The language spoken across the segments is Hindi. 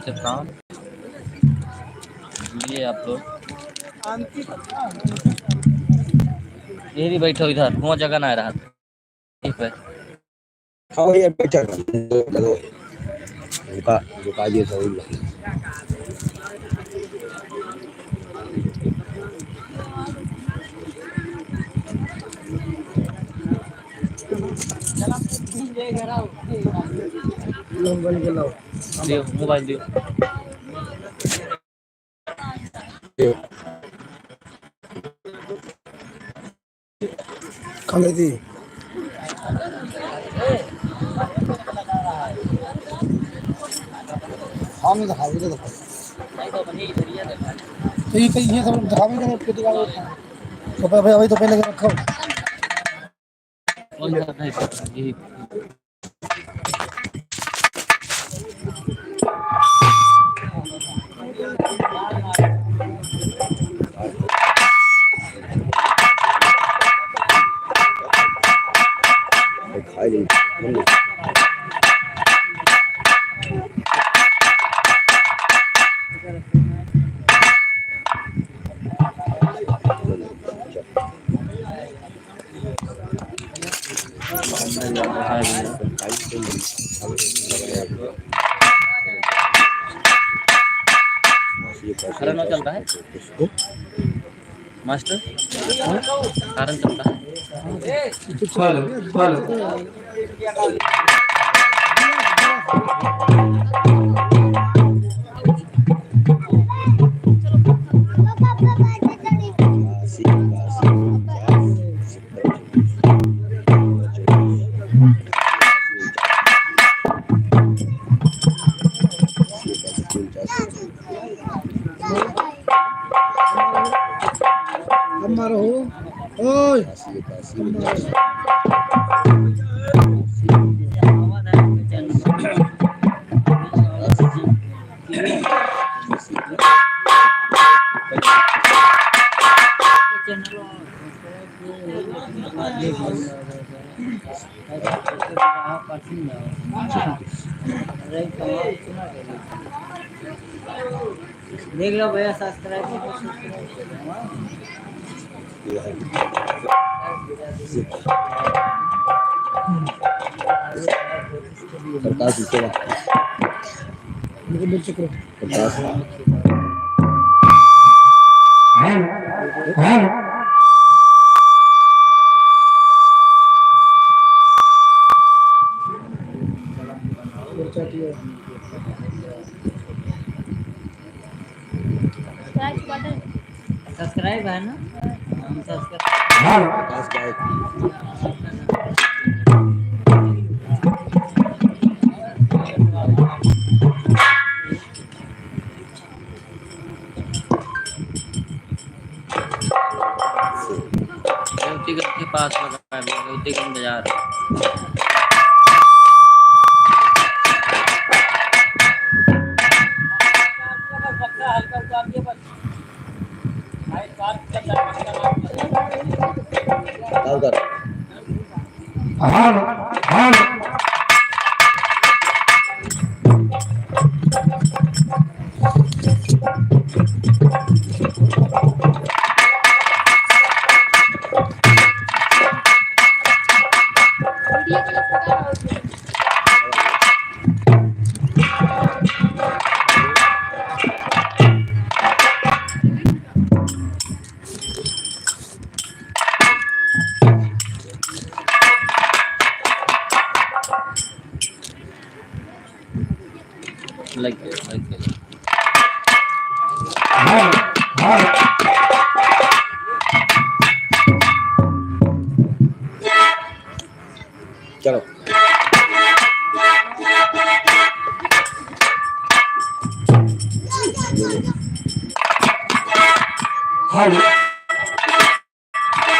से काम ये आप लोग ये भी बैठो इधर, वो जगह ना रहा ठीक है। हाँ भैया बैठा रुका रुका दिए सब दियो मोबाइल दियो खाने दी हम दिखाओगे तो ये कहीं ये सब दिखावेंगे ना पेटी का तो भाई अभी तो पहले रखो यही खाई ली कारण चल रहा है मास्टर, कारण चल रहा है देख लो भैया सब्सक्राइब सब्सक्राइब है ना के पास बाजार like चलो hello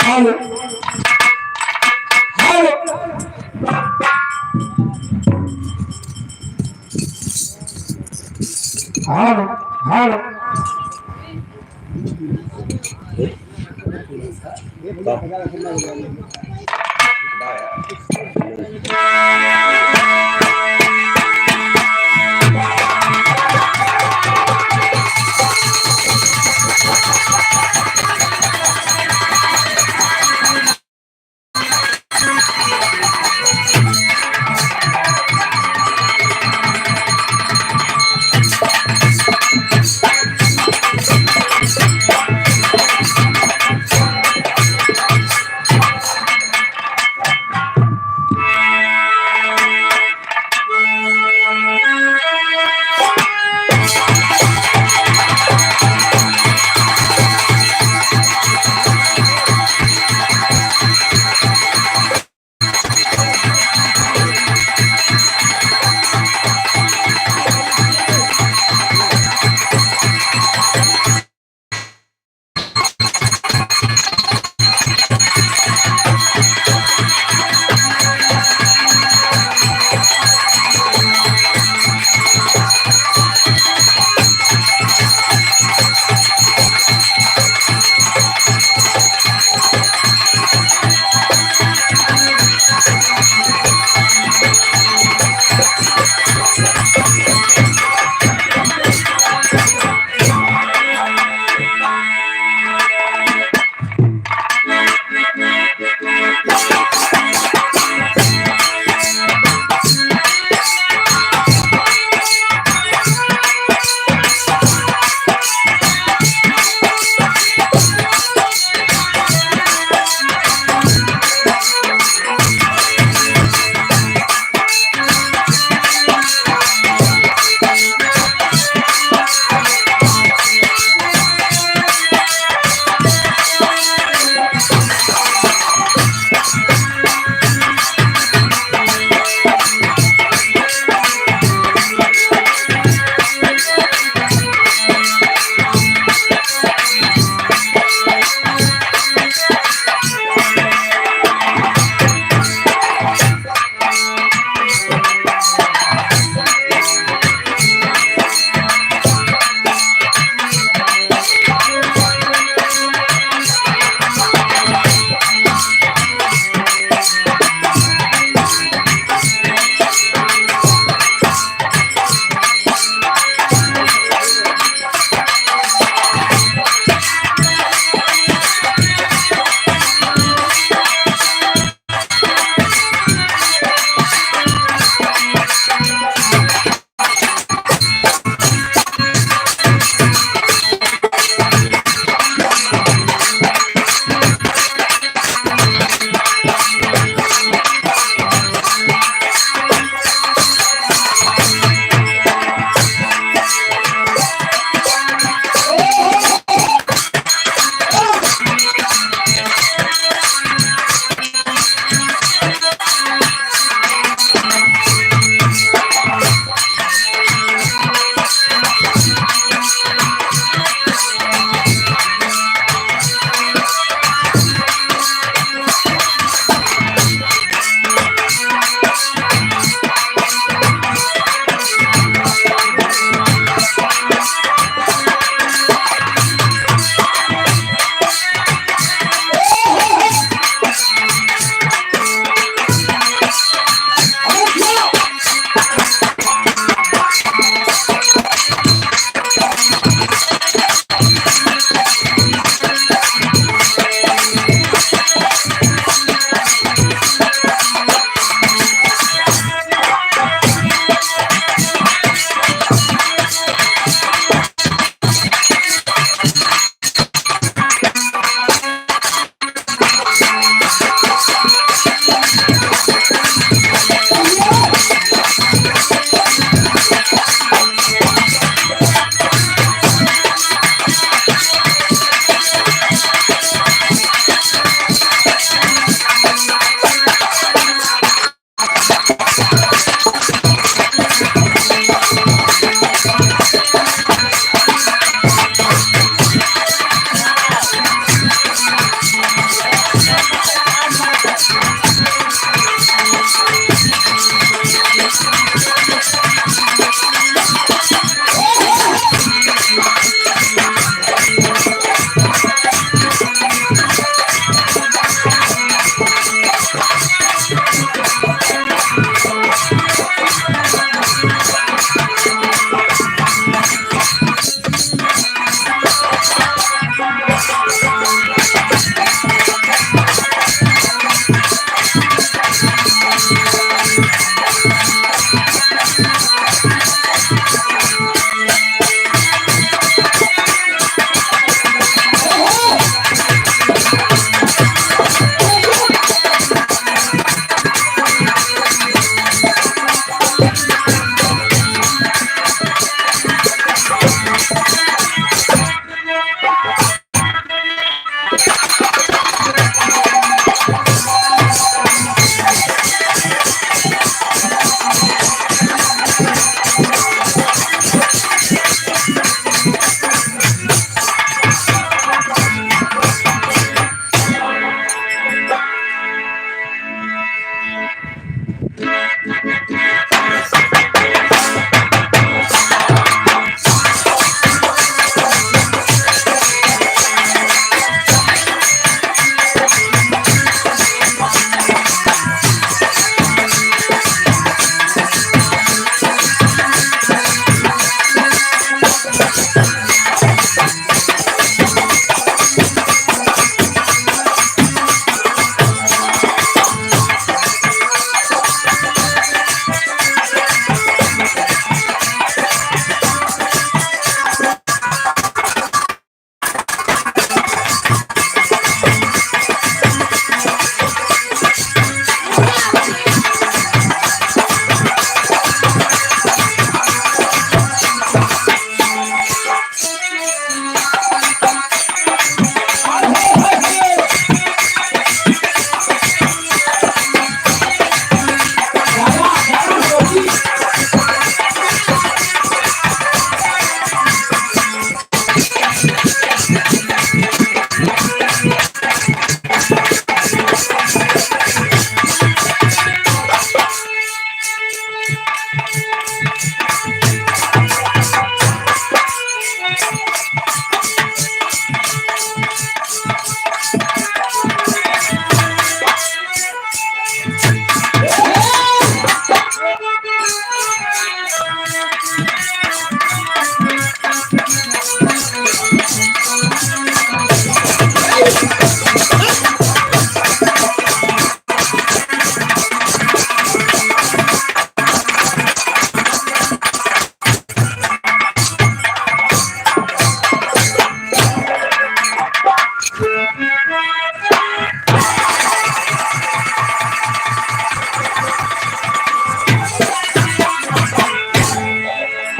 hello hello hello hello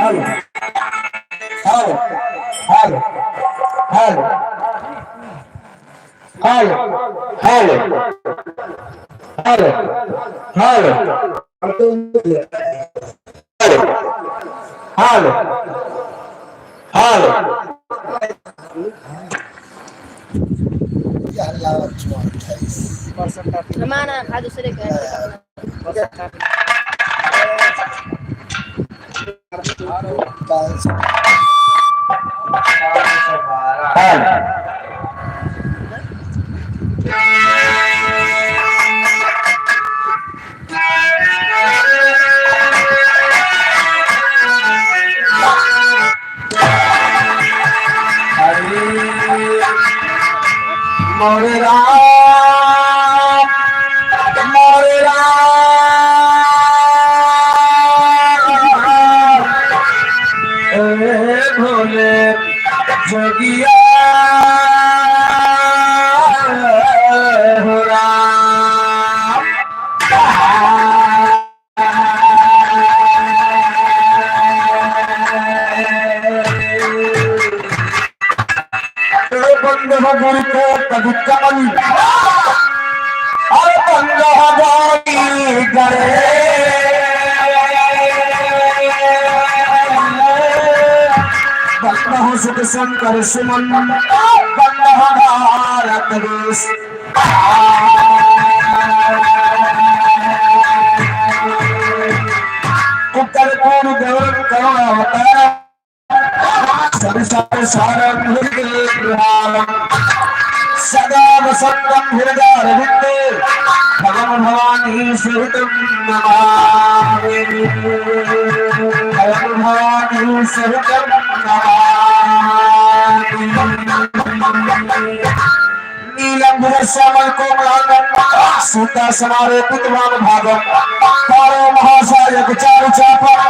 hello hello hello hello hello hello hello hello hello hello Ya Allah cuan guys. Kemana? Kado sering kan? Guys. मोरे राम मोरे राम ए भोले जोगिया हो राम बंद हो गुरु को पवित्रमणि और बंद हो जाई गरे बंद हो सुख शंकर सुमन बंद हो भारत देश उत्तर पूर्व गौरव करुणा अवतार संसार सारं हृदयग्रहालम् सदा वसन्तं हृदयारविन्दे भगं भवानी सहितं नमामि भगं भवानी सहितं नमामि नीलंबर श्यामल कोमलांगं सीता समारोपित वाम भागं तारो महासायक चारु चापं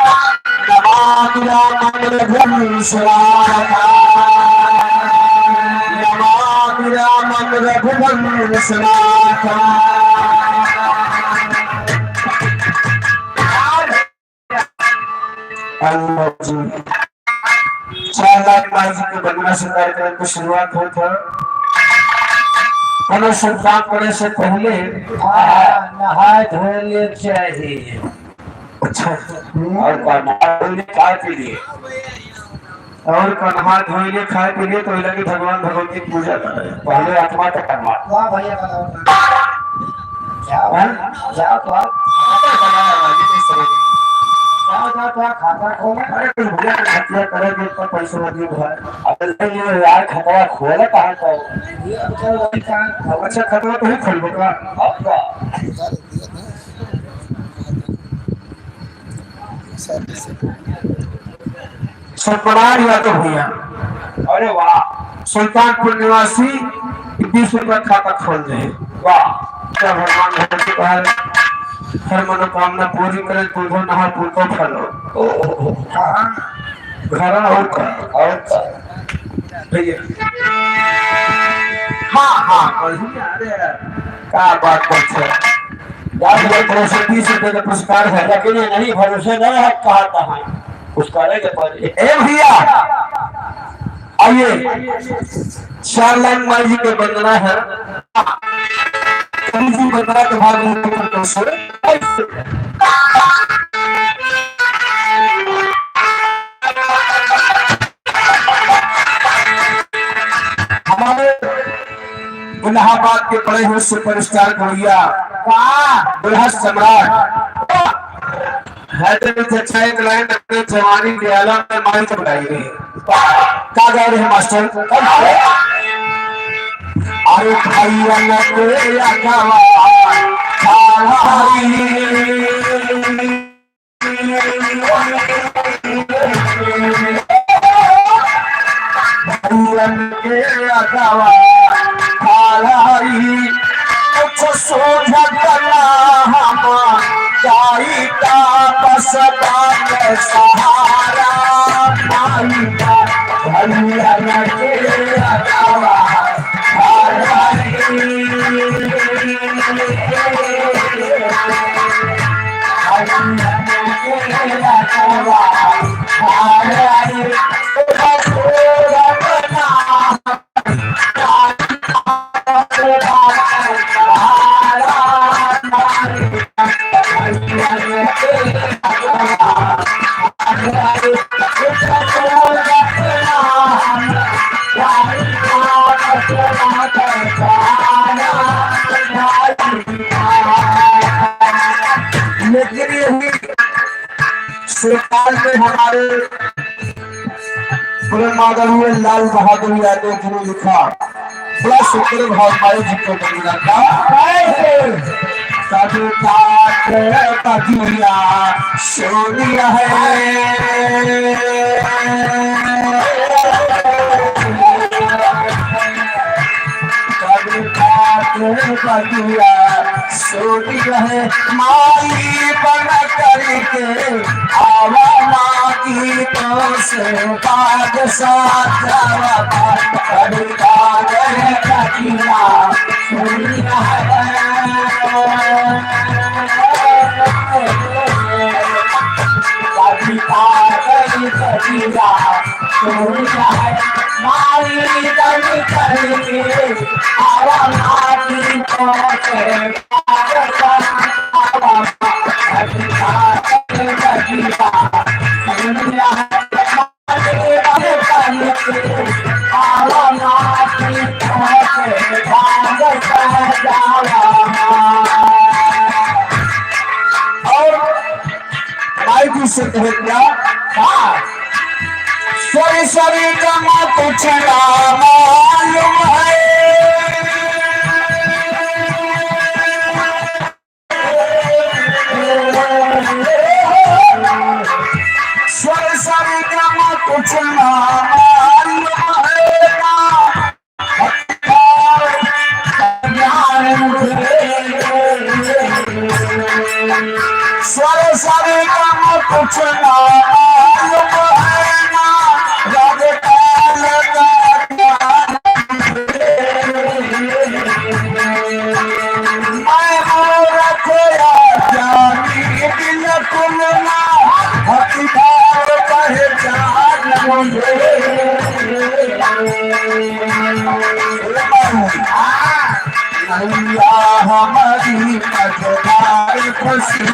नमामि रामं रघुवंश नाथा चार लाख माजी के बनना से कार्यक्रम की शुरुआत हुई था अनुसंधान करने से पहले नहाए धोने चाहिए अच्छा और खाए पी लिए और नहा धोइले खाए पी लिए तो लगे भगवान भगवती की पूजा कर रहे पहले आत्मा का कर्म वाह भैया बनाओ जाओ जाओ तो आप जाओ जाओ तो खाता खोला अरे कुछ भैया खर्चा करेंगे तो पैसे लगे भाई अब ये यार खाता खोला कहां तो ये अच्छा खाता तो ही खोल का आपका सरपरार या तो भैया अरे वाह सुल्तानपुर निवासी 20 रुपया खाता खोल दे वाह क्या भगवान भगवती कहा हर मनोकामना पूरी करे तुझो नहा पूतो फलो घर और भैया हाँ हाँ अरे क्या बात करते हैं यार ये 20 रुपये का पुरस्कार है लेकिन ये नहीं भरोसे नहीं है कहा था पुरस्कार है ए भैया आइए 4 लाख माई जी के वंदना है जी वंदना के भाग में हमारे इलाहाबाद के बड़े हुए सुपरस्टार भैया दुल्हा सम्राट हैदराबाद से अच्छा एक लाइन अपने जवानी के आलम में मारी तो बनाई गई क्या गा रहे हैं मास्टर अरे भैया लगे अगवा कुछ सोझा कला हम जाई का बसदा में सहारा माई का भैया लगे अगवा लेकिन यही सरकार में हमारे पूरे माधवीय लाल बहादुर यादव जी ने लिखा बड़ा सुंदर भाव पाए जी को बगिया सोनिया है सोनिया है माली बन करके आवा मागी तो से बादशाह सोनिया है माली बन करके आवा मागी तो से से कहे क्या सरी सरी जमा कुछ ना मालूम है सरी सरी जमा कुछ ना मालूम है स्वर सरे कम कुछ ना मालूम है ना रब काल का मैं मूर्ख या जानी बिल्कुल ना हकीकत पहचान मुझे नैया हमारी मजेदार खुशी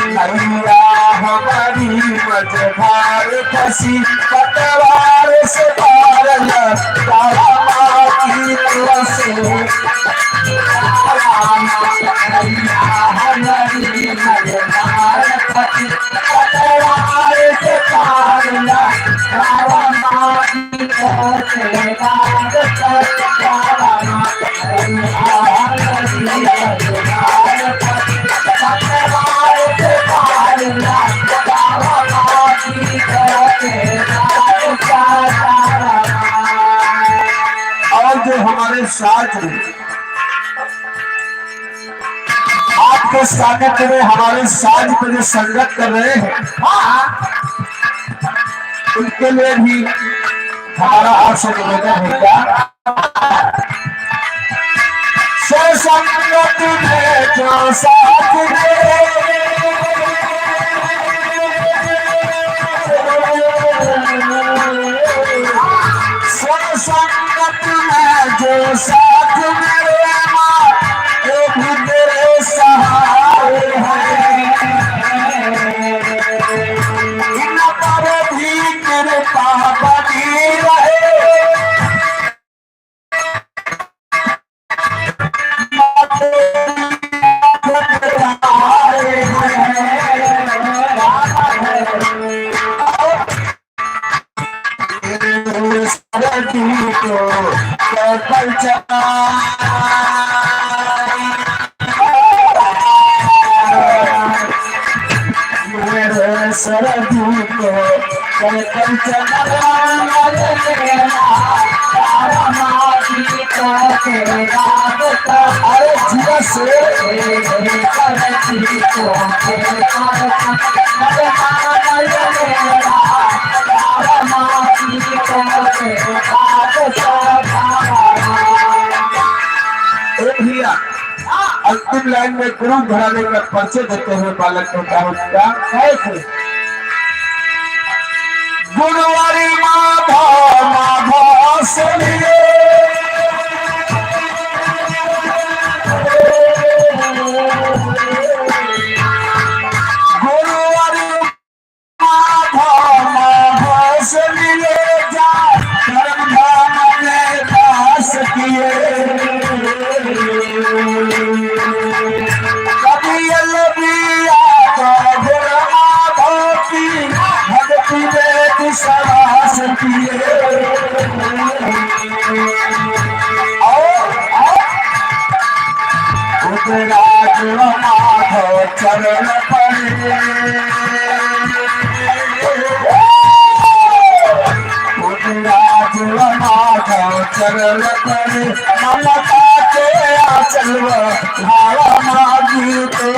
नैया हमारी मजेदार खुशी पतवार से पार तारा माटी से नैया हमारी मजेदार खुशी पतवार से पार तारा माटी और जो हमारे साथ आपके सानिध्य में हमारे साथ पे जो संगत कर रहे हैं उनके लिए भी हमारा आपसे निवेदन है क्या संगत में जो साथ दे संगत में जो साथ मेरे माँ एक भी तेरे सहारे हैं इन पर भी कृपा बनी रहे सरदी को कल चला अरे जिया से भैया अंतिम लाइन में गुरु घराने का परिचय देते हुए बालक को क्या होगा कैसे गुरुवारी माधा माधा सुनिए राज माधव चरण पड़े राज माधव चरण पड़े ममता के आंचल धारा मागी तो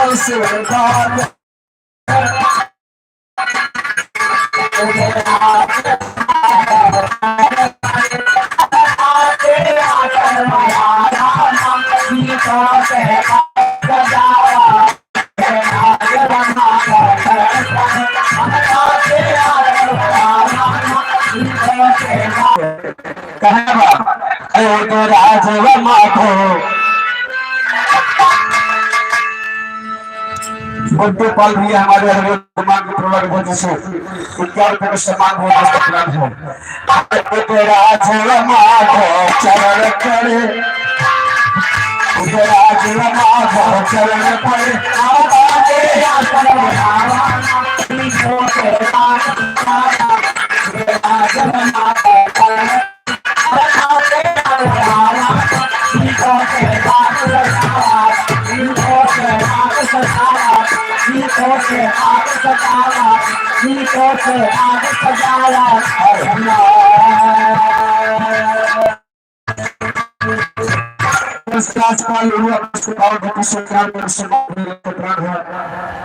राज माधव बुद्धू पाल भी हमारे दिमाग में प्रवर्ग होने से 11 रुपये का सम्मान हो राज माधव चरण करे राज माधव चरण करे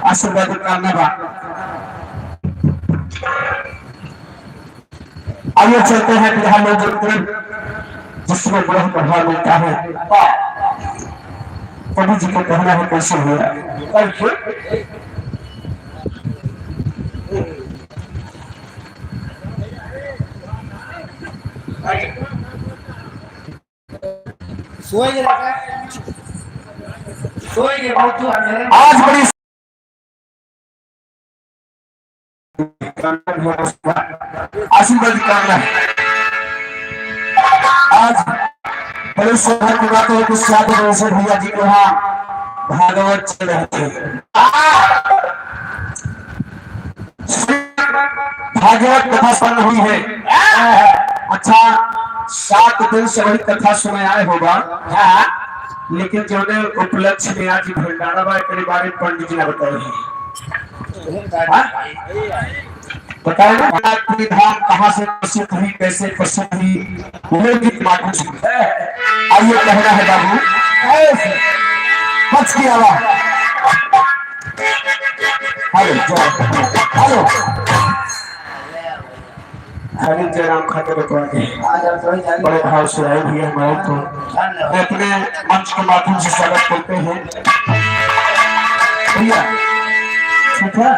आशीर्वाद करने आइए चलते हैं बिहार लोग जिसमें ग्रह प्रभाव मिलता है कवि जी को कहना है कैसे हुआ आज बड़ी आशीर्वाद करना है आज बड़े सौभाग्य की बात है कि साधु भैया जी को यहाँ भागवत चल रहे थे भागवत कथा सुन हुई है अच्छा 7 दिन से वही कथा सुने आए होगा लेकिन जो ने उपलक्ष्य में आज भंडारा के बारे में पंडित जी ने बताया बताया ना धाम कहाँ से प्रसिद्ध हुई कैसे प्रसिद्ध हुई लोकगीत माध्यम से आइए कहना है बाबू बच की आवाज हेलो हरि जयराम खाते बड़े भाव से आए भी हमारे तो अपने मंच के माध्यम से स्वागत करते हैं भैया ठीक है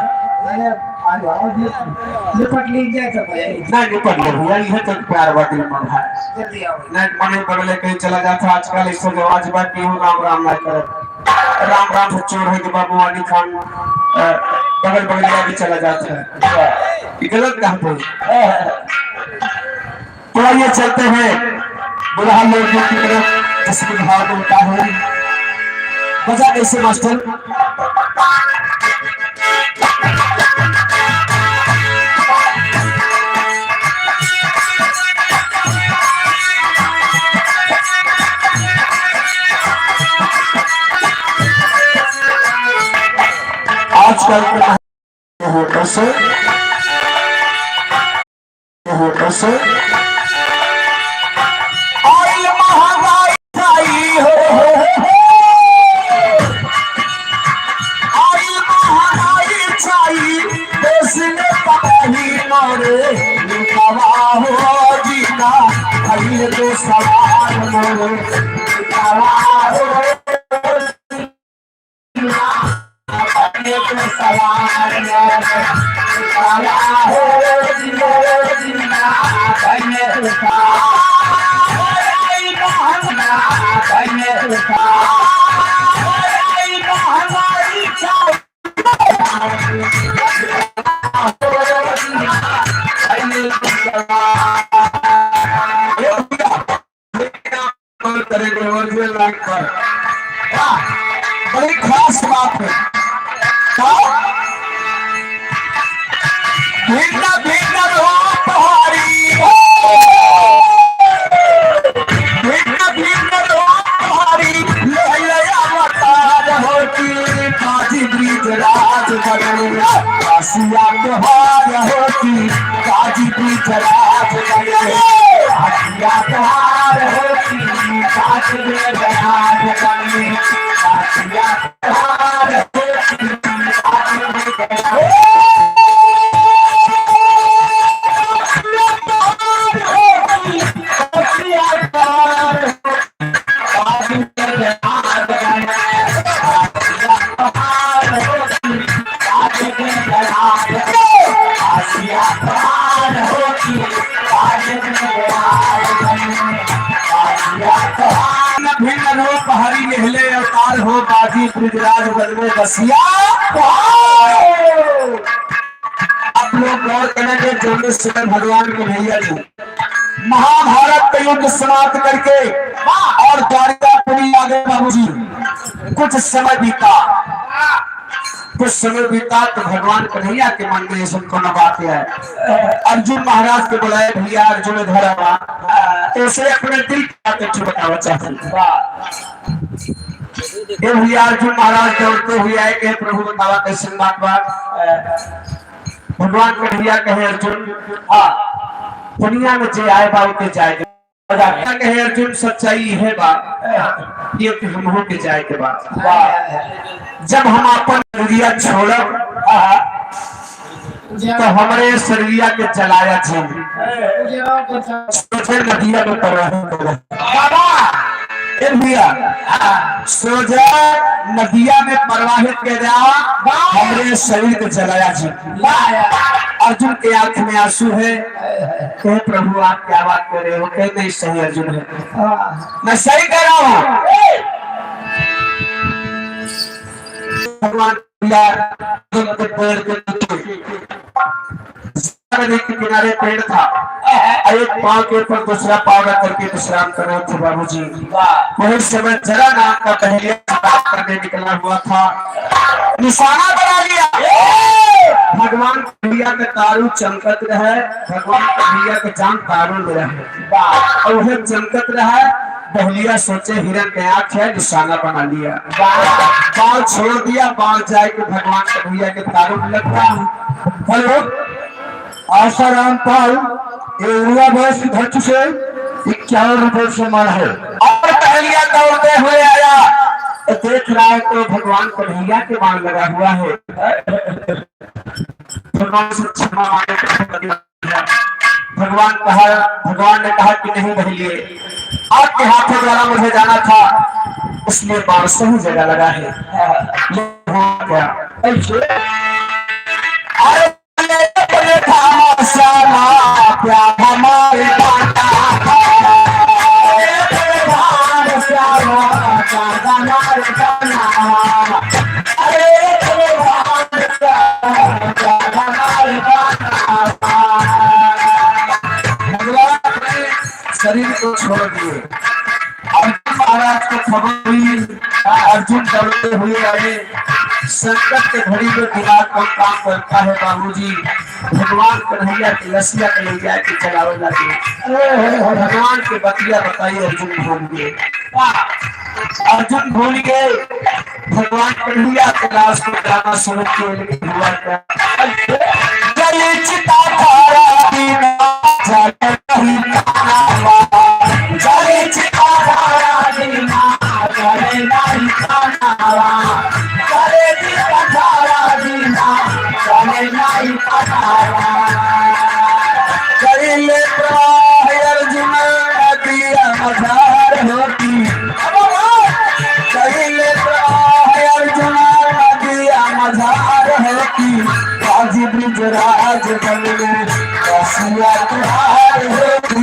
निपट लीजिए भैया यह तो प्यार बात मन है नहीं मने बगले कहीं चला जाता आजकल इससे जो आज बात नहीं हो राम राम ना करे राम राम से चोर है कि बाबू वाली खान बगल बगल भी चला जाता है गलत कहते तो आइए चलते हैं बुढ़ा लोग की तरफ जिसमें भाव होता है बजा कैसे मास्टर आजकल कैसे महंगाई चाहिए देश में पताही मोरे हो जीना तो सवाल मोरे बड़ी खास बात है भिन्न भिन्न पहाड़ी भिन्न भिन्न पहाड़ी भिन्न हो पहाड़ी निहले अवतार हो बाजी ब्रिजराज बलवे बसिया। आप लोग गौर करेंगे जो समय भगवान के भैया जी महाभारत का युद्ध समाप्त करके और द्वारिकापुरी आ गए बाबू जी। कुछ समय बीता तो भगवान कन्हैया के मन में सबको न बात है। अर्जुन महाराज के बुलाए भैया अर्जुन धरा तो उसे अपने दिल की बात बताना चाहते भैया। अर्जुन महाराज दौड़ते हुए आए के प्रभु बतावा कैसे बात भगवान कन्हैया कहे अर्जुन हाँ दुनिया में जे आए बाबू के जाए कहे अर्जुन सच्चाई है बात ये हम हो के जाए के बाद जब हम अपन शरीरिया छोड़ब तो हमारे शरीरिया के चलाया सोचे नदिया में सोजा नदिया में प्रवाहित कर हमारे शरीर को जलाया जी। अर्जुन के आंख में आंसू है कहे प्रभु आप क्या बात कर रहे हो कहे नहीं सही अर्जुन है मैं सही कर रहा हूँ। भगवान नदी के किनारे पेड़ था एक पांव के ऊपर दूसरा पांव रख करके विश्राम कर रहे थे बाबू जी। वही समय जरा नाम का पहले करने निकला हुआ था निशाना बना लिया। भगवान कन्हैया के तारू चमकत रहे भगवान कन्हैया के जान तारू में रहे और वह चमकत रहा। बहलिया सोचे हिरण के आंख है निशाना बना लिया बाल छोड़ दिया बाल जाए के भगवान कन्हैया के तारू में लगता हेलो आसाराम पाल भैंस की धरती से 51 रुपए से मार है और पहलिया दौड़ते हुए आया देख रहा है तो भगवान कन्हैया के बाण लगा हुआ है। भगवान से क्षमा भगवान ने कहा कि नहीं बहलिए आपके हाथों द्वारा मुझे जाना था इसलिए बाण सही जगह लगा है। प्यार हमारे शरीर को छोड़ दिए। अर्जुन महाराज को खबर हुई अर्जुन दौड़ते हुए आए संकट के घड़ी में दिमाग कम काम करता है बाबूजी। भगवान कन्हैया की लसिया के ले जाए के चलावे लगे भगवान के बतिया बताइए अर्जुन भूल गए भगवान कन्हैया के लाश को गाना सुन के लेकिन हुआ क्या ब्रिजराज बनने रसिया तुहार होती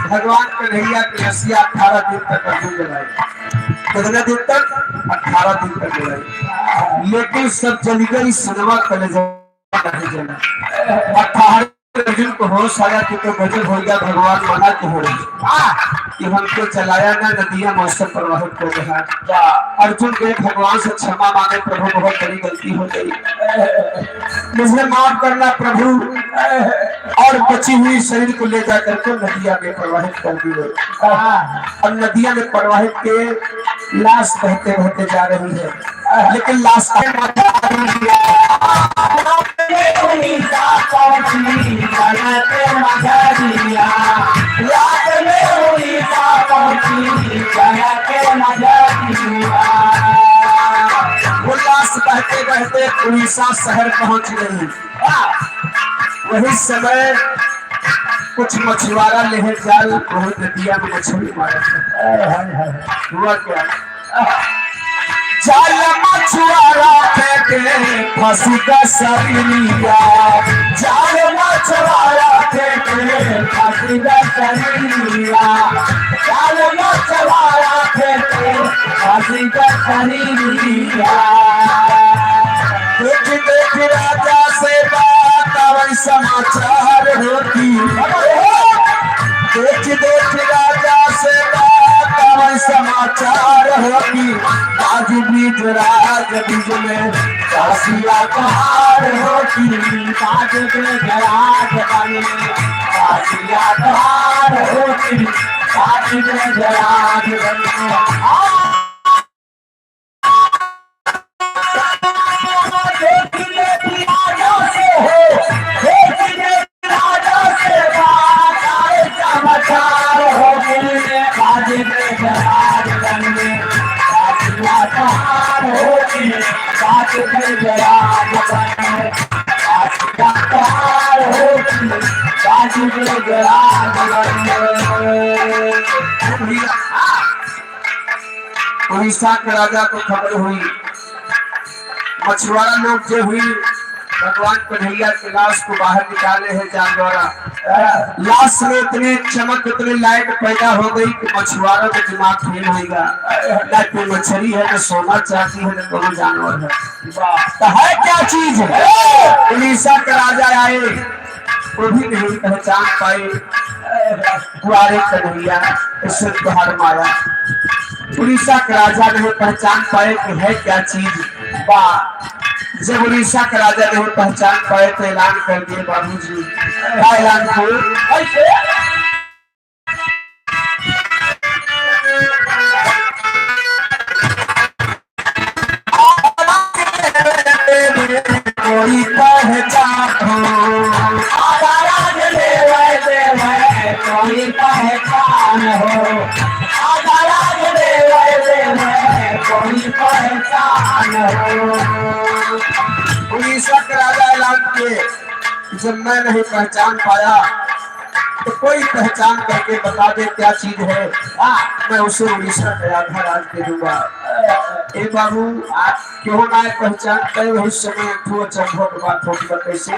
भगवान कन्हैया की रसिया 18 दिन तक जलाई कितने दिन तक 18 दिन तक जलाई लेकिन सब चली गई सिनेमा कलेजा नहीं जला 18 दिन को होश आया कि तो गजब हो गया भगवान मना के हो रही कि हमको चलाया ना नदियां मौसम प्रभावित कर रहा है। अर्जुन के भगवान से क्षमा मांगे, प्रभु बहुत बड़ी गलती हो गई, मुझे माफ करना प्रभु, और बची हुई शरीर को ले जाकर के नदिया में प्रवाहित कर दिए। और नदिया में प्रवाहित के लाश बहते बहते जा रही है, लेकिन लाश वो लाश बहते बहते उड़ीसा शहर पहुंच गई। वही समय कुछ मछुआरा लेहे जाल बहुत नदिया में मछली मारा हुआ क्या, जाल मछुआरा फेंके फांसी का सरिया, जाल मछुआरा फेंके फांसी का सरिया, जाल मछुआरा फेंके फांसी का सरिया। देख देख राजा से बात आवे समाचार होती, देख देख राजा से बात आवे समाचार होती, आज बीच राज बीच में काशिया पहाड़ होती, आज बीच राज बन में काशिया पहाड़ होती, आज बीच राज बन में उड़ीसा के राजा को खबर हुई, मछुआरा लोग जो हुई भगवान कन्हैया के लाश को बाहर निकाले हैं जाल द्वारा। लाश में इतनी चमक इतनी लाइट पैदा हो गई कि मछुआरों का दिमाग फेल होगा, न कोई मछली है, न सोना चाहती है, न कोई जानवर है, तो है क्या चीज है। उड़ीसा के राजा आए, वो भी नहीं पहचान पाए कुआरे कन्हैया, इससे तुहार माया। उड़ीसा के राजा नहीं पहचान पाए कि है क्या चीज। जब उड़ीसा का राजा नहीं पहचान पाए तो ऐलान कर दिए बाबूजी, क्या ऐलान किए, कोई पहचान हो, कोई पहचान हो, कोई पहचान हो। उड़ीसा का राजा ऐलान किए, जब मैं नहीं पहचान पाया तो कोई पहचान करके बता दे क्या चीज है, मैं उसे उड़ीसा का आधा राज दे दूंगा। ए बाबू क्यों ना पहचान करे, वही समय चंभोट बात होगी कैसे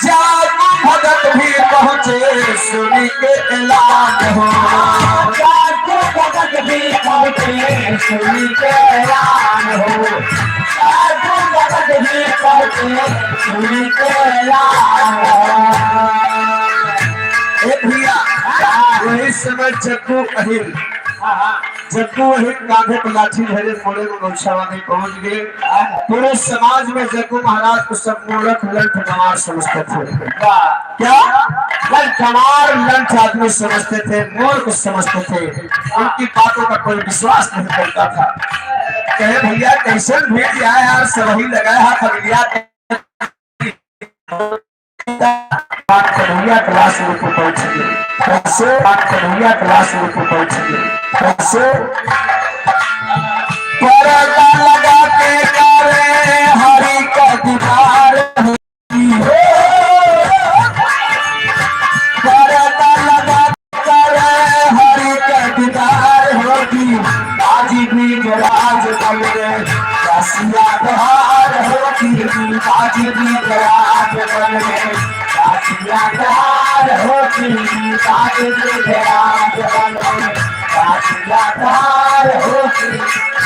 जादू भगत भी पहुंचे सुनी के ऐलान हो, जादू भगत भी पहुंचे सुनी के ऐलान हो, जादू भगत भी पहुंचे सुनी के ऐलान हो। भैया वही समय जग्गू अहिर, जग्गू अहिर कांधे पर लाठी धरे मोड़े में गौशाला में पहुंच गए। पूरे समाज में जग्गू महाराज को सब मूर्ख लंठ गंवार समझते थे। क्या गंवार लंठ आदमी समझते थे, मूर्ख समझते थे, उनकी बातों का कोई विश्वास नहीं करता था। कहे भैया कैसे भेज आया यार, सही लगाया हाथ अगलिया बात कन्हैया क्लास में पहुंच गए, कैसे बात कन्हैया क्लास में पहुंच गए, कैसे पर्दा लगा के करे हरि का दीदार पर्दा लगा करे हरि का दीदार होगी, आज भी राज बन गए काशिया बहार होगी, आज भी राज बन गए काशिया बहार होगी, आज भी राज बन गए काशिया बहार होगी,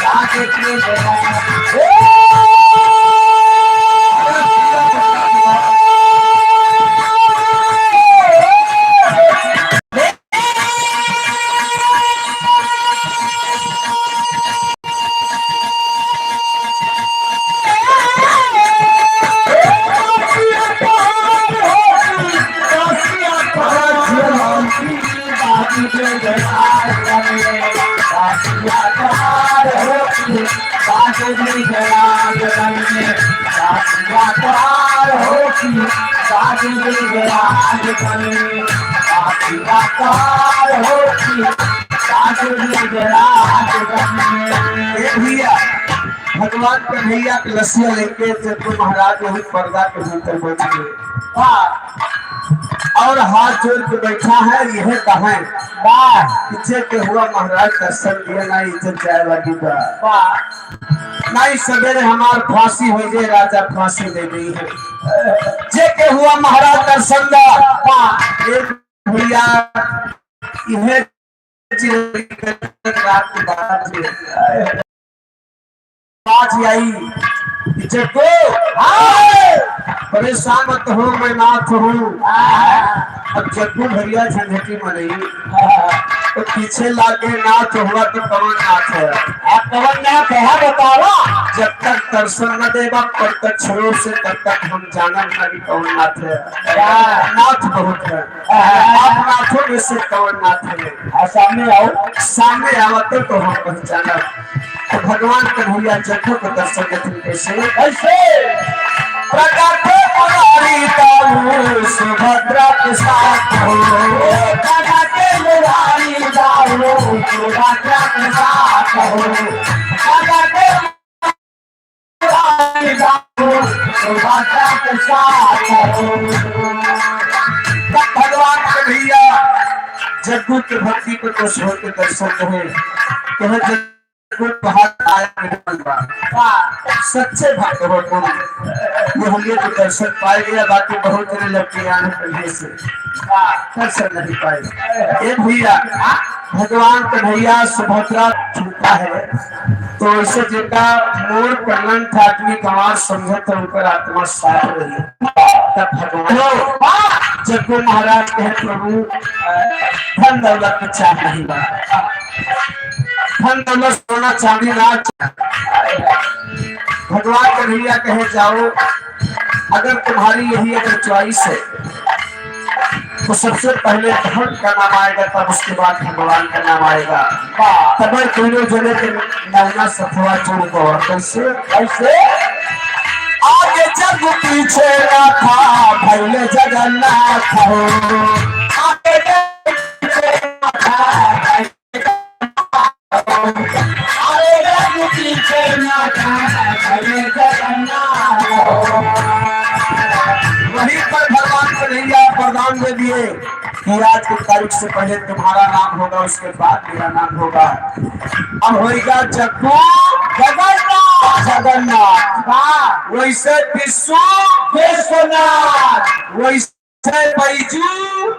आज भी राज। होती साजनी विराजमान में काशिया कार होती साजनी विराजमान में काशिया कार होती साजनी विराजमान में। भैया भगवान कन्हैया के लसिया लेके जब महाराज वही पर्दा के भीतर बैठ गए और हाथ जोड़ के बैठा है, यह कहा पीछे के हुआ महाराज दर्शन दिया ना इज्जत जाए वाली नहीं सवेरे हमार फांसी हो गई, राजा फांसी दे गई है जे के हुआ महाराज दर्शन भैया यह रात के बाद आज आई को परेशान मत हो, मैं नाथ हूँ। अब जग्गू भैया झंझटी मनी तो पीछे लाके नाथ हुआ तो कौन नाथ है? कौन नाथ है बताओ। जब तक दर्शन न देगा तब तक छोड़ से तब तक हम जाना नहीं कौन नाथ है। नाथ बहुत है, आप नाथों में से कौन नाथ है? सामने आओ, सामने आवते तो हम पहचाना। तो भगवान कन्हैया जग्गू को दर्शन देते कैसे कैसे प्रकट मुरारी दाऊ सुभद्रा के साथ हो, प्रकट मुरारी दाऊ सुभद्रा के साथ हो, प्रकट मुरारी दाऊ सुभद्रा के साथ हो। भगवान कन्हैया जग्गू के भक्ति को तो छोड़ के दर्शन रहे सच्चे भक्त हो तुम, ये हमें तो दर्शन पाए गया, बाकी बहुत तरह लगती आने पहले से दर्शन नहीं पाए। ये भैया भगवान कन्हैया सुभद्रा छूटा है तो ऐसे जिनका मोर कलन ठाटनी गंवार समझत ऊपर आत्मा साफ रही तब भगवान जग्गू महाराज कहे प्रभु धन दौलत की चाह नहीं बा, धन दौलत सोना चांदी ना। भगवान कन्हैया कहे जाओ अगर तुम्हारी यही अगर चॉइस है तो सबसे पहले धन का नाम आएगा, तब उसके बाद भगवान का नाम आएगा। तब दोनों जने के नैना सफवा चोर को कैसे कैसे आगे जग पीछे ना था भैले जगन्नाथ हो, आगे जग पीछे ना था पीछे ना था भैले जगन्नाथ हो। वहीं पर भगवान कन्हैया वरदान दे दिए कि आज की तारीख से पहले तुम्हारा नाम होगा, उसके बाद मेरा नाम होगा। अब होगा जग्गू जगन्नाथ जगन्नाथ, वैसे विश्व विश्वनाथ, वैसे बैजू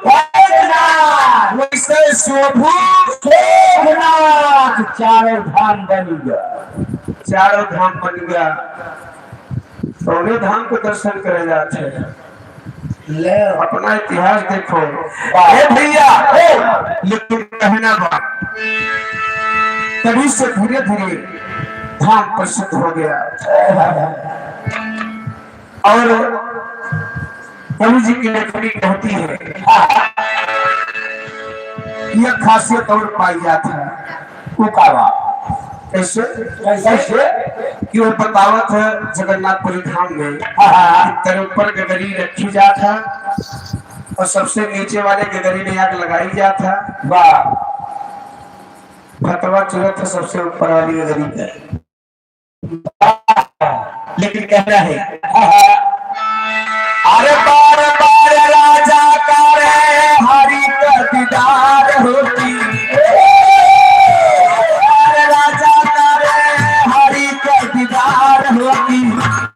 बैजनाथ, वैसे शोभू शोभनाथ। चारों धाम बन गया, चारों धाम बन गया। सोने धाम को दर्शन करे जाते हैं। ले अपना इतिहास देखो भैया, लेकिन कहना बात तभी से धीरे धीरे धाम प्रसिद्ध हो गया। और प्रभु जी की लकड़ी कहती है यह खासियत और पाई जाती है उकावा ऐसे ऐसे कि वो बतावत है जगन्नाथपुरी धाम में ऊपर गगरी रखी जात है और सबसे नीचे वाले गगरी में आग लगाई जात है। वाह फतवा चुरत है सबसे ऊपर वाली गगरी पे, लेकिन कह रहा है अरे बार बार राजा का हरि का दीदार होती,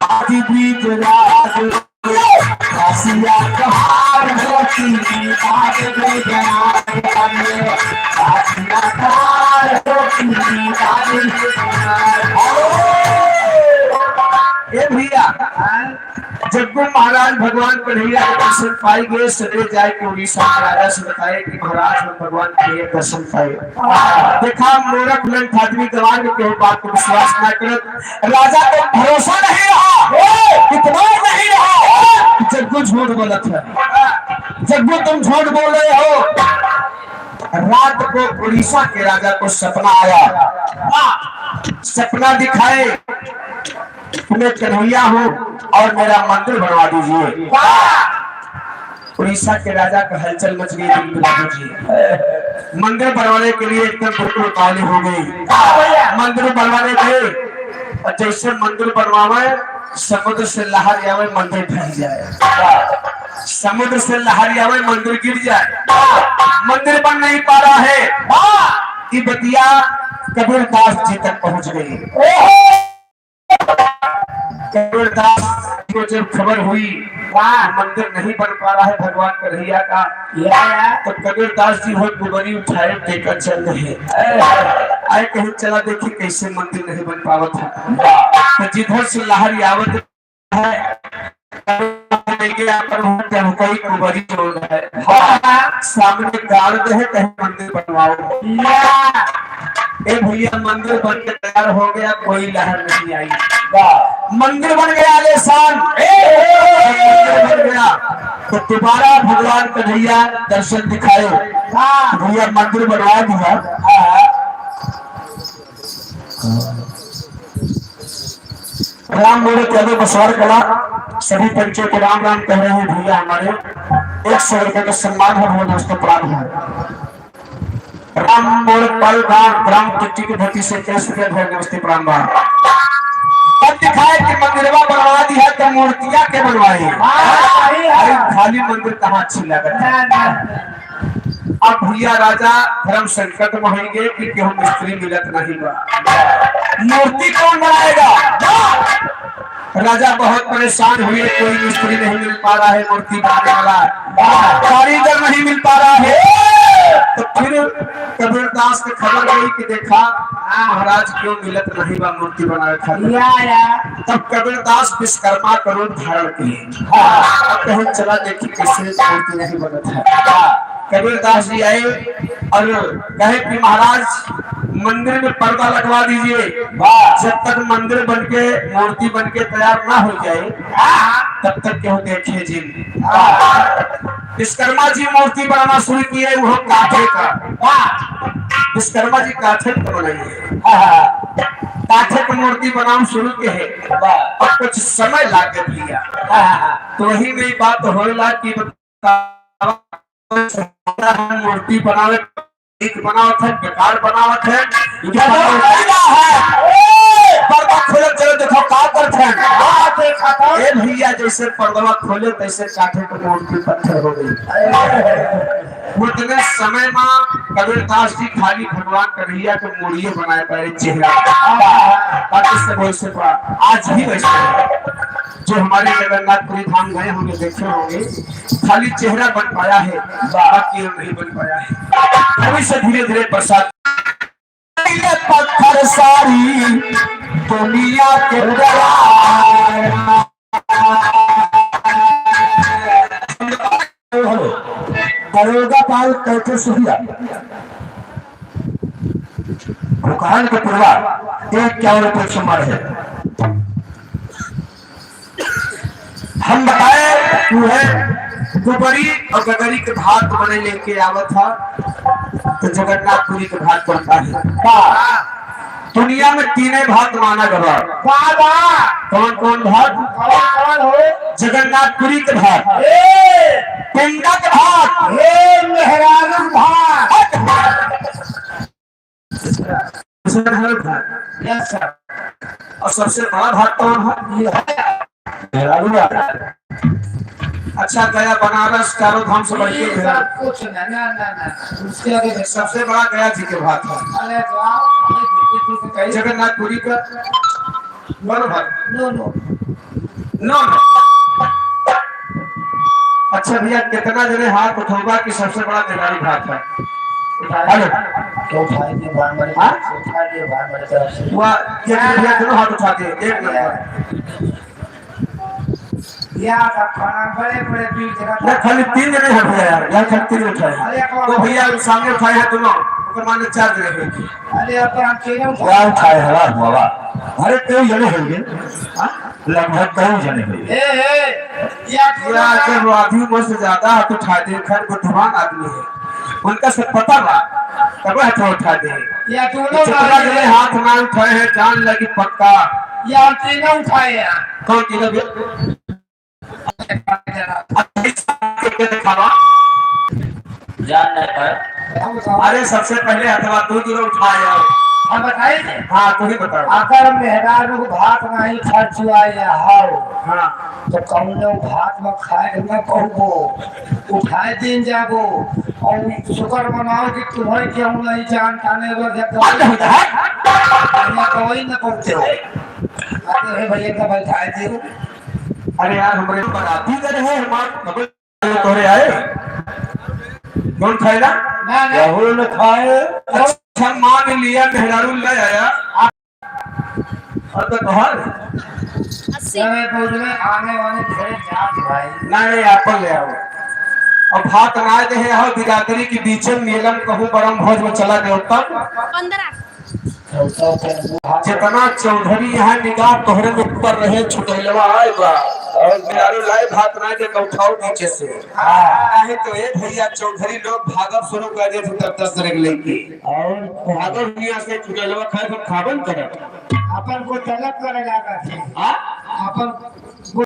आदि बीच राज काशिया कहार होती, आदि बीच राज काशिया कहार होती, आदि ये भैया जग्गू महाराज भगवान कन्हैया के दर्शन पाए गए। सवेरे जाए के उड़ीसा राजा से बताए कि महाराज हम भगवान कन्हैया दर्शन पाए। देखा मूर्ख लंठ आदमी गवार में केवल बात को विश्वास न कर, राजा को भरोसा नहीं रहा, इतना नहीं रहा। जग्गू झूठ बोलत है, जग्गू तुम झूठ बोल रहे हो। रात को उड़ीसा के राजा को सपना आया सपना दिखाए मैं कन्हैया हूँ और मेरा मंदिर बनवा दीजिए। उड़ीसा के राजा का हलचल मच गई जी। मंदिर बनवाने के लिए एकदम बिल्कुल काले हो गई। मंदिर बनवाने गए और जैसे मंदिर बनवावे समुद्र से लहर आवे मंदिर ढह जाए, समुद्र से लहर आवे मंदिर गिर जाए, मंदिर बन नहीं पा रहा है। ये बतिया कबीरदास जी तक पहुंच गई। कबीरदास को जब खबर हुई मंदिर नहीं बन पा रहा है भगवान कन्हैया का, तो कबीरदास जी वो कुबरी उठाए लेकर चल रहे आए कहीं चला देखी कैसे मंदिर नहीं बन पावत है। तो जिधर से लहर आवत है कोई कुबरी जोड़ है सामने गाड़ दे कहीं मंदिर बनवाओ। ए भैया मंदिर बन के तैयार हो गया, कोई लहर नहीं आई। मंदिर बन गया आलिशान, मंदिर बन गया तो दोबारा भगवान कन्हैया दर्शन दिखाए। भैया मंदिर बनवा दिया। राम मोरे कहते बसवार कला सभी पंचों को राम राम कह रहे हैं। भैया हमारे 100 रुपए का सम्मान है, बहुत दोस्तों प्राप्त है। राम मोर पल राम टिट्टी की धरती से 30 रुपये भेज नमस्ते प्रणाम। तब दिखाए कि मंदिरवा बनवा दी है तो मूर्तियां के बनवाई। अरे खाली मंदिर कहाँ अच्छी लगत। अब भैया राजा धर्म संकट में होंगे कि क्यों मिस्त्री मिलत नहीं बा, मूर्ति कौन बनाएगा। राजा बहुत परेशान हुए, कोई मिस्त्री नहीं मिल पा रहा है, मूर्ति बनाने वाला कारीगर नहीं मिल पा रहा है। तो फिर कबीरदास को खबर गई कि देखा महाराज क्यों मिलत नहीं बा मूर्ति बनाए खाली। तब कबीरदास विश्वकर्मा का रूप धारण किए। अब कहीं चला देखी कैसे मूर्ति नहीं बनत है। कबीरदास जी आए और कहे कि महाराज मंदिर में पर्दा लगवा दीजिए, जब तक मंदिर बनके मूर्ति बनके तैयार ना हो जाए तब तक क्यों देखे जी। विश्वकर्मा जी मूर्ति बनाना शुरू किए, वो काठे का। विश्वकर्मा जी काठे को बनाइए, काठे की मूर्ति बनाना शुरू के है। और कुछ समय लाग लिया तो वही में बात होला कि मूर्ति बनावे एक बनावत है, बेकार बनावत है। पर्दा खोले चलो देखो का करते हैं। ए भैया जैसे पर्दा खोले तैसे काठे की मूर्ति पत्थर हो गई। उतने समय में कबीरदास जी खाली भगवान कन्हैया के मूर्तियां बनाए पाए चेहरा। बाकी सब वैसे आज भी वैसे जो हमारे जगन्नाथपुरी धाम गए होंगे देखे होंगे, खाली चेहरा बन पाया है, बाकी नहीं बन पाया है। अभी से धीरे धीरे प्रसाद पत्थर सारी दुनिया के दरोगा पाल कैसे सुधिया भूखान के परिवार 51 रुपये सम्मान है। हम बताए तू है गुबरी और गगरी के भात बने लेके आवत था तो जगन्नाथपुरी के भात बनता है। दुनिया में 3 भात माना गया। कौन कौन भात? जगन्नाथपुरी के भात, पिंडा के भात, मेहरारू भात, और सबसे बड़ा भात कौन है? अच्छा गया बनारस चारों धाम से बढ़ के सबसे बड़ा गया जी के भात है। जगन्नाथपुरी का नो। अच्छा भैया कितना जने हाथ उठोगा कि सबसे बड़ा बिहारी भात है? हाथ उठाते एक नंबर खाली 3 जने हट गया यार, यहाँ तक 3 उठाए तो भैया सामने उठाए हैं दोनों, मान 4 जने उठाए है बाबा। अरे कई जने होंगे, लगभग कई जने होंगे। आदमी मुझसे ज्यादा हाथ उठा दे, खैर बुद्धिमान आदमी है, उनका सब पता बा तब हाथ उठा दे या दोनों चतरा गले हाथ ना उठाए हैं जान लगी पक्का या तीनों उठाए हैं कौन तीनों भी दिखावा जान नहीं पाए। अरे सबसे पहले हथवा तू तीनों उठाए हो हम बताए थे हाँ तू ही बताओ अगर मेहरार को भात नहीं खर्चुआए हाओ हाँ तो कौनो भात में खाए न कहबो उठाए दिन जाबो और शुक्र मनाओ कि तुम्हें क्यों नहीं जान खाने लगे दवाई न पड़ते हो आते हैं भैया का बैठाए थे अरे यार हमारे बनाती कर रहे हमारे तोरे आए कौन खाएगा ना ना राहुल ने खाए अच्छा मान लिया मेहरारू ले आया और तो कहा 80 समय बोझ में आने वाले थे जात भाई नहीं आप ले आओ अब भात ना दे है हो बिरादरी की बीच में मेलन कहूं परम भोज में चला गया तब 15 जितना चौधरी यहाँ निगाह तोहरे में ऊपर रहे छुटलवा आए बा और मेरारू लाए भात ना दे उठाओ नीचे से हां तो ए भैया चौधरी लोग भागव शुरू कर दे तब 10 रख लेके और भागव दुनिया से छुटलवा खाए तो खावन करे अपन को तलब करेगा का थे हां अपन